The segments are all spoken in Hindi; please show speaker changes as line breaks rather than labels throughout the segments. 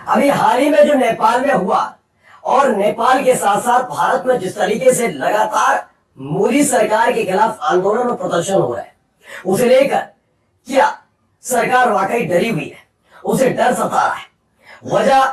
अभी हाल ही में जो नेपाल में हुआ और नेपाल के साथ साथ भारत में जिस तरीके से लगातार मोदी सरकार के खिलाफ आंदोलन और प्रदर्शन हो रहा है, उसे लेकर क्या सरकार वाकई डरी हुई है? उसे डर सता रहा है। वजह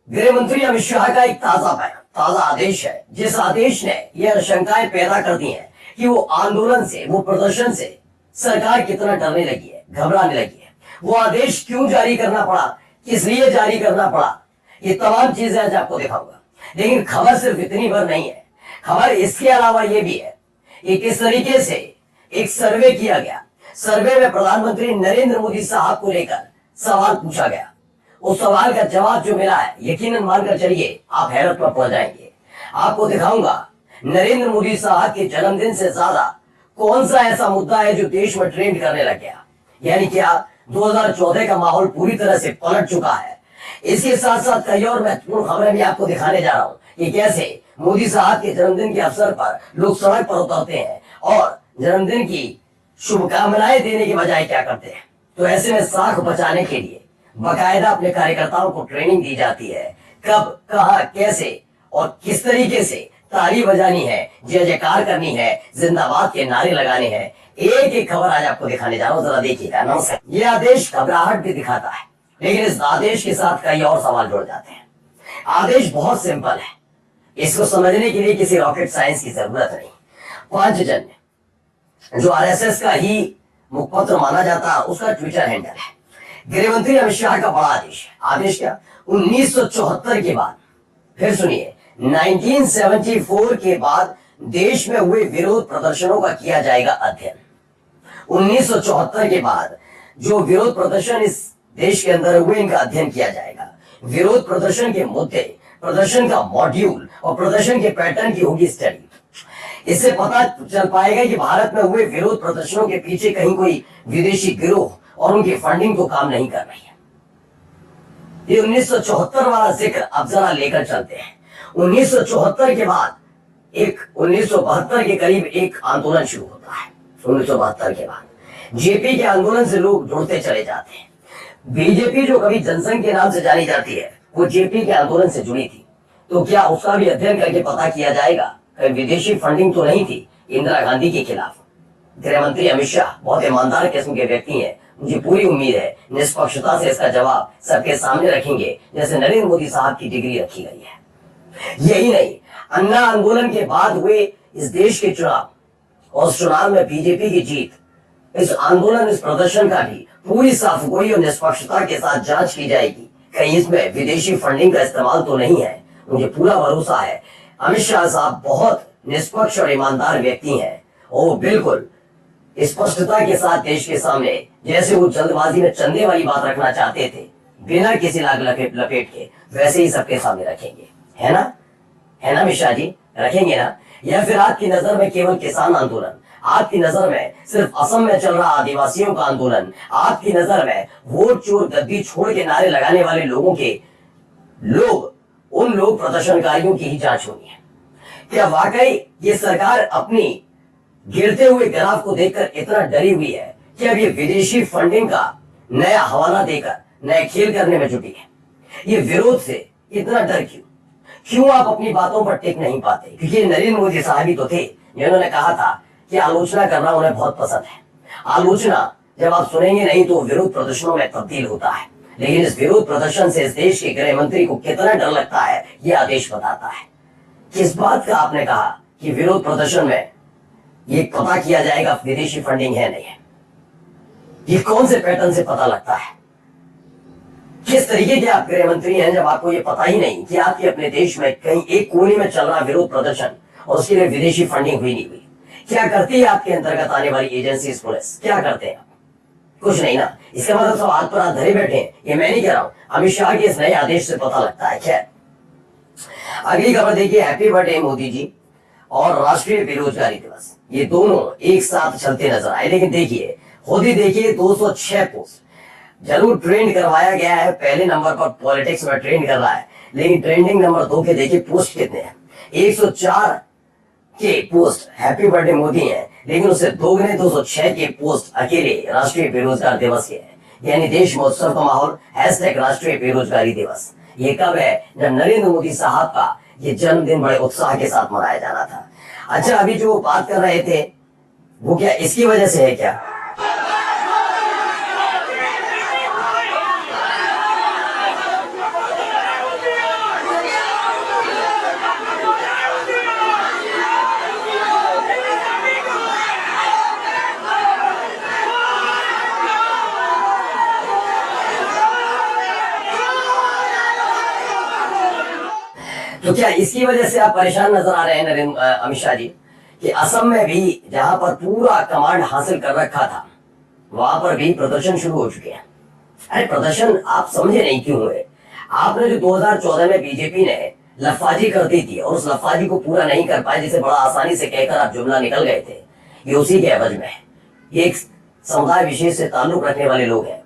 गृह मंत्री अमित शाह का एक ताजा आदेश है, जिस आदेश ने यह आशंकाएं पैदा कर दी हैं कि वो आंदोलन से, वो प्रदर्शन से सरकार कितना डरने लगी है, घबराने लगी है। वो आदेश क्यों जारी करना पड़ा, किस लिए जारी करना पड़ा, ये तमाम चीजें आज आपको दिखाऊंगा। लेकिन खबर सिर्फ इतनी भर नहीं है, खबर इसके अलावा ये भी है कि किस तरीके से एक सर्वे किया गया। सर्वे में प्रधानमंत्री नरेंद्र मोदी साहब को लेकर सवाल पूछा गया। उस सवाल का जवाब जो मिला है, यकीनन मानकर चलिए आप हैरत में पड़ जाएंगे। आपको दिखाऊंगा नरेंद्र मोदी साहब के जन्मदिन से ज्यादा कौन सा ऐसा मुद्दा है जो देश में ट्रेंड करने लग गया। यानी क्या 2014 का माहौल पूरी तरह से पलट चुका है। इसके साथ साथ कई और महत्वपूर्ण खबरें भी आपको दिखाने जा रहा हूं कि कैसे मोदी साहब के जन्मदिन के अवसर पर लोग सड़क पर उतरते हैं और जन्मदिन की शुभकामनाएं देने की बजाय क्या करते हैं। तो ऐसे में साख बचाने के लिए बाकायदा अपने कार्यकर्ताओं को ट्रेनिंग दी जाती है, कब, कहां, कैसे और किस तरीके से ताली बजानी है, जय जयकार करनी है, जिंदाबाद के नारे लगाने हैं। एक एक खबर आज आपको दिखाने जा रहा हूं, जरा देखिएगा। नमस्कार। ये आदेश घबराहट भी दिखाता है, लेकिन इस आदेश के साथ कई और सवाल जुड़ जाते हैं। आदेश बहुत सिंपल है, इसको समझने के लिए किसी रॉकेट साइंस की जरूरत नहीं। पांचजन्य जो आरएसएस का ही मुखपत्र माना जाता है, उसका ट्विटर हैंडल है। गृह मंत्री अमित शाह का बड़ा आदेश है। आदेश क्या? 1974 के बाद, फिर सुनिए, 1974 के बाद देश में हुए विरोध प्रदर्शनों का किया जाएगा अध्ययन। 1974 के बाद जो विरोध प्रदर्शन इस देश के अंदर हुए, इनका अध्ययन किया जाएगा। विरोध प्रदर्शन के मुद्दे, प्रदर्शन का मॉड्यूल और प्रदर्शन के पैटर्न की होगी स्टडी। इससे पता चल पाएगा कि भारत में हुए विरोध प्रदर्शनों के पीछे कहीं कोई विदेशी गिरोह और उनकी फंडिंग तो काम नहीं कर रही है। ये 1974 वाला जिक्र अब जरा लेकर चलते हैं। 1974 के बाद एक 1972 के करीब एक आंदोलन शुरू होता है। 1972 के बाद जेपी के आंदोलन से लोग जुड़ते चले जाते हैं। बीजेपी जो कभी जनसंघ के नाम से जानी जाती है, वो जेपी के आंदोलन से जुड़ी थी। तो क्या उसका भी अध्ययन करके पता किया जाएगा कहीं विदेशी फंडिंग तो नहीं थी इंदिरा गांधी के खिलाफ। गृह मंत्री अमित शाह बहुत ईमानदार किस्म के व्यक्ति हैं। मुझे पूरी उम्मीद है निष्पक्षता से इसका जवाब सबके सामने रखेंगे, जैसे नरेंद्र मोदी साहब की डिग्री रखी गई है। यही नहीं, अन्ना आंदोलन के बाद हुए इस देश के चुनाव और उस चुनाव में बीजेपी की जीत, इस आंदोलन, इस प्रदर्शन का भी पूरी साफगोई और निष्पक्षता के साथ जांच की जाएगी। कहीं इसमें विदेशी फंडिंग का इस्तेमाल तो नहीं है। मुझे पूरा भरोसा है अमित शाह साहब बहुत निष्पक्ष और ईमानदार व्यक्ति हैं और वो बिल्कुल स्पष्टता के साथ देश के सामने, जैसे वो जल्दबाजी में चंदे वाली बात रखना चाहते थे बिना किसी लाग लपेट के, वैसे ही सबके सामने रखेंगे। है ना मिश्रा जी, रखेंगे ना? या फिर आपकी नजर में केवल किसान आंदोलन, आपकी नजर में सिर्फ असम में चल रहा आदिवासियों का आंदोलन, आपकी नजर में वोट चोर गद्दी छोड़ के नारे लगाने वाले उन लोग प्रदर्शनकारियों की ही जांच होनी है? क्या वाकई ये सरकार अपनी गिरते हुए ग्राफ को देखकर इतना डरी हुई है कि अब ये विदेशी फंडिंग का नया हवाला देकर नए खेल करने में जुटी है? ये विरोध से इतना डर क्यों आप अपनी बातों पर टिक नहीं पाते? क्योंकि नरेंद्र मोदी साहब ही तो थे जिन्होंने कहा था कि आलोचना करना उन्हें बहुत पसंद है। आलोचना जब आप सुनेंगे नहीं तो विरोध प्रदर्शनों में तब्दील होता है। लेकिन इस विरोध प्रदर्शन से इस देश के गृह मंत्री को कितना डर लगता है, यह आदेश बताता है। किस बात का आपने कहा कि विरोध प्रदर्शन में ये पता किया जाएगा विदेशी फंडिंग है नहीं है? ये कौन से पैटर्न से पता लगता है? किस तरीके के आप गृह मंत्री हैं जब आपको ये पता ही नहीं कि आपके अपने देश में कहीं एक कोने में चल रहा विरोध प्रदर्शन और उसके लिए विदेशी फंडिंग हुई नहीं हुई? क्या करती है आपके अंतर्गत आने वाली एजेंसी, पुलिस क्या करते हैं? कुछ नहीं ना। इसका मतलब सब हाथ पर हाथ धरे बैठे हैं, ये मैं नहीं कह रहा हूं, अमित शाह के इस नए आदेश से पता लगता है। खैर, अगली खबर देखिए। Happy birthday Modi ji. और राष्ट्रीय बेरोजगारी दिवस, ये दोनों एक साथ चलते नजर आए। लेकिन देखिए, खुद ही देखिए, 206 पोस्ट जरूर ट्रेंड करवाया गया है, पहले नंबर पर पॉलिटिक्स में ट्रेंड कर रहा है, लेकिन ट्रेंडिंग नंबर 2 के देखिए पोस्ट कितने हैं। 104 के पोस्ट हैप्पी बर्थडे मोदी है, लेकिन उससे दोगुने 206 के पोस्ट अकेले राष्ट्रीय बेरोजगार दिवस के हैं। यानी देश में उत्सव का माहौल, हैशटैग राष्ट्रीय बेरोजगारी दिवस। ये कब है? जब नरेंद्र मोदी साहब का ये जन्मदिन बड़े उत्साह के साथ मनाया जाना था। अच्छा, अभी जो बात कर रहे थे वो क्या इसकी वजह से है क्या? तो क्या इसकी वजह से आप परेशान नजर आ रहे हैं नरेंद्र अमित शाह जी, कि असम में भी जहां पर पूरा कमांड हासिल कर रखा था, वहां पर भी प्रदर्शन शुरू हो चुके हैं। अरे प्रदर्शन आप समझे नहीं क्यों हुए? आपने जो 2014 में बीजेपी ने लफाजी कर दी थी और उस लफाजी को पूरा नहीं कर पाए, जिसे बड़ा आसानी से कहकर आप जुमला निकल गए थे, ये उसी के एवज में है। ये एक समुदाय विशेष से ताल्लुक रखने वाले लोग हैं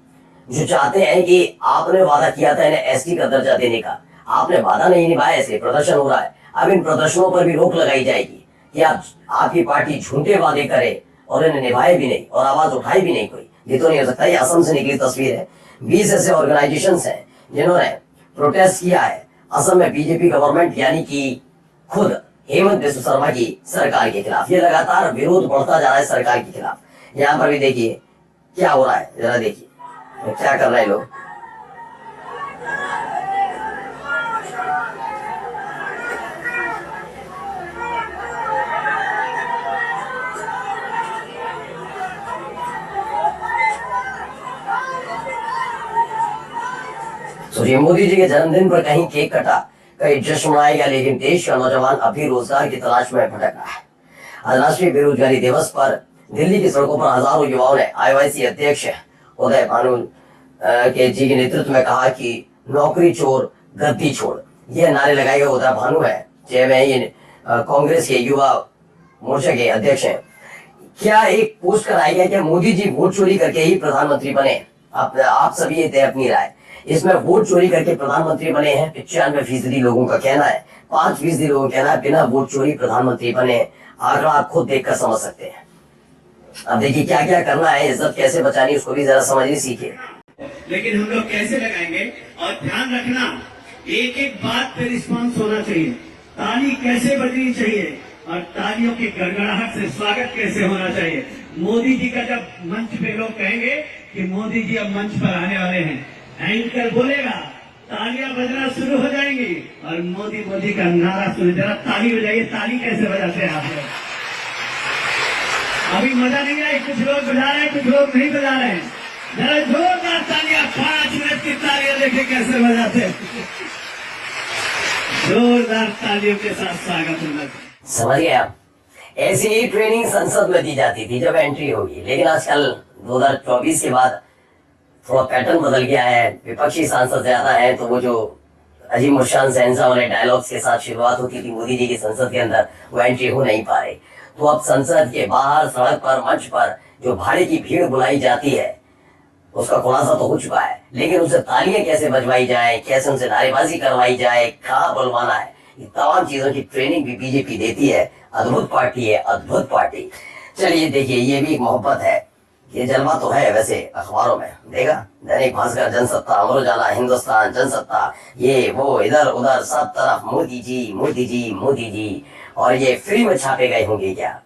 जो चाहते हैं कि आपने वादा किया था इन्हें एसटी का दर्जा देने का, आपने वादा नहीं निभाया, इसलिए प्रदर्शन हो रहा है। अब इन प्रदर्शनों पर भी रोक लगाई जाएगी कि आपकी पार्टी झूठे वादे करे और इन्हें निभाए भी नहीं और आवाज उठाई भी नहीं कोई। ये तो नहीं हो सकता। ये असम से निकली तस्वीर है। 20 ऐसे ऑर्गेनाइजेशंस हैं जिन्होंने प्रोटेस्ट किया है असम में बीजेपी गवर्नमेंट यानी कि खुद हेमंत बिस्व शर्मा की सरकार के खिलाफ। ये लगातार विरोध बढ़ता जा रहा है सरकार के खिलाफ। यहाँ पर भी देखिए क्या हो रहा है, जरा देखिए क्या कर रहे हैं लोग। सोचिए, मोदी जी के जन्मदिन पर कहीं केक कटा, कहीं जश्न मनाया गया, लेकिन देश का नौजवान अभी रोजगार की तलाश में भटक रहा है। आज राष्ट्रीय बेरोजगारी दिवस पर दिल्ली की सड़कों पर हजारों युवाओं ने आईओआईसी अध्यक्ष उदय भानु के जी के नेतृत्व में कहा कि नौकरी चोर गद्दी छोड़, यह नारे लगाए गए। उदय भानु है ये कांग्रेस के युवा मोर्चा के अध्यक्ष हैं। क्या एक पोस्ट कराया गया क्या मोदी जी वोट चोरी करके ही प्रधानमंत्री बने? आप सभी ये तय अपनी राय। इसमें वोट चोरी करके प्रधानमंत्री बने हैं 95% लोगों का कहना है, 5% लोगों का कहना है बिना वोट चोरी प्रधानमंत्री बने। आंकड़ा आप खुद देखकर समझ सकते हैं। अब देखिए क्या क्या करना है, इज्जत कैसे बचानी, उसको भी जरा समझिए, सीखिए।
लेकिन हम लोग कैसे लगाएंगे? और ध्यान रखना, एक एक बात पे रिस्पॉन्स होना चाहिए। ताली कैसे बजनी चाहिए और तालियों की गड़गड़ाहट से स्वागत कैसे होना चाहिए। मोदी जी का जब मंच पे लोग कहेंगे कि मोदी जी अब मंच पर आने वाले हैं, एंकर बोलेगा, तालियां बजना शुरू हो जाएंगी और मोदी मोदी का नारा सुन, जरा ताली बजाइए। ताली कैसे बजाते हैं आप लोग? अभी मजा नहीं आई, कुछ लोग बजा रहे हैं, कुछ लोग नहीं बजा रहे हैं। जरा जोरदार तालियां, 5 मिनट की तालियां देखे कैसे बजाते हैं। जोरदार तालियों के साथ स्वागत होना चाहिए।
समझ गए आप? ऐसी ही ट्रेनिंग संसद में दी जाती थी जब एंट्री होगी, लेकिन आजकल 2024 के बाद थोड़ा पैटर्न बदल गया है। विपक्षी सांसद ज्यादा है, तो वो जो अजीम शान शहंशाह वाले डायलॉग्स के साथ शुरुआत होती थी मोदी जी की संसद के अंदर, वो एंट्री हो नहीं पा रही। तो अब संसद के बाहर, सड़क पर, मंच पर जो भाड़े की भीड़ बुलाई जाती है उसका खुलासा तो हो चुका है, लेकिन उनसे तालियां कैसे बजवाई जाए, कैसे उनसे नारेबाजी करवाई जाए, कहाँ बुलवाना है, ये तमाम चीजों की ट्रेनिंग भी बीजेपी देती है। अद्भुत पार्टी है, अद्भुत पार्टी। चलिए देखिए, ये भी एक मोहब्बत है। ये जलवा तो है वैसे अखबारों में, देगा दैनिक भास्कर, जनसत्ता, अमर उजाला, हिंदुस्तान, जनसत्ता, ये वो इधर उधर सब तरफ मोदी जी मोदी जी मोदी जी। और ये फ्री में छापे गए होंगे क्या?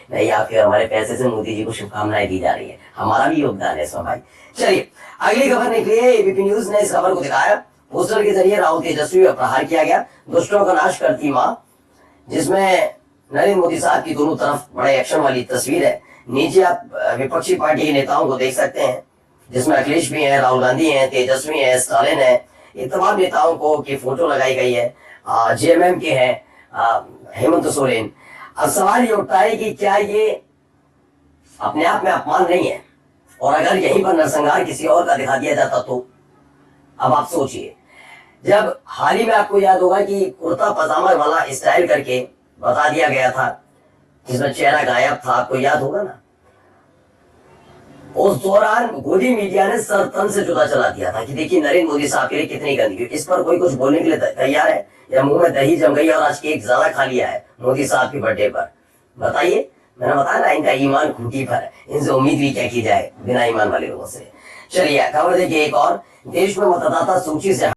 नहीं, आपके हमारे पैसे से मोदी जी को शुभकामनाएं दी जा रही है, हमारा भी योगदान है इसमें भाई। चलिए अगली खबर निकली है, एबीपी न्यूज ने इस खबर को दिखाया। पोस्टर के जरिए राहुल तेजस्वी पर प्रहार किया गया, दुष्टों का नाश करती मां, जिसमें नरेंद्र मोदी साहब की दोनों तरफ बड़े एक्शन वाली तस्वीर है। नीचे आप विपक्षी पार्टी के नेताओं को देख सकते हैं, जिसमें अखिलेश भी है, राहुल गांधी है, तेजस्वी है, स्टालिन है। ये तमाम नेताओं को की फोटो लगाई गई है। जेएमएम के हैं हेमंत सोरेन। अब सवाल ये उठता है कि क्या ये अपने आप में अपमान नहीं है? और अगर यहीं पर नरसंहार किसी और का दिखा दिया जाता तो? अब आप सोचिए, जब हाल ही में आपको याद होगा कि कुर्ता पजामा वाला स्टाइल करके बता दिया गया था, जिसमें चेहरा गायब था, आपको याद होगा ना। उस दौरान गोदी मीडिया ने सर तन से जुदा चला दिया था कि देखिए नरेंद्र मोदी साहब के लिए कितनी गंदगी। इस पर कोई कुछ बोलने के लिए तैयार है, या मुंह में दही जम गई और आज केक ज्यादा खा लिया है मोदी साहब की बर्थडे पर? बताइए। मैंने बताया ना, इनका ईमान खूंटी पर है, इनसे उम्मीद भी क्या की जाए बिना ईमान वाले लोगों से। चलिए खबर देखिए एक और। देश में मतदाता सूची से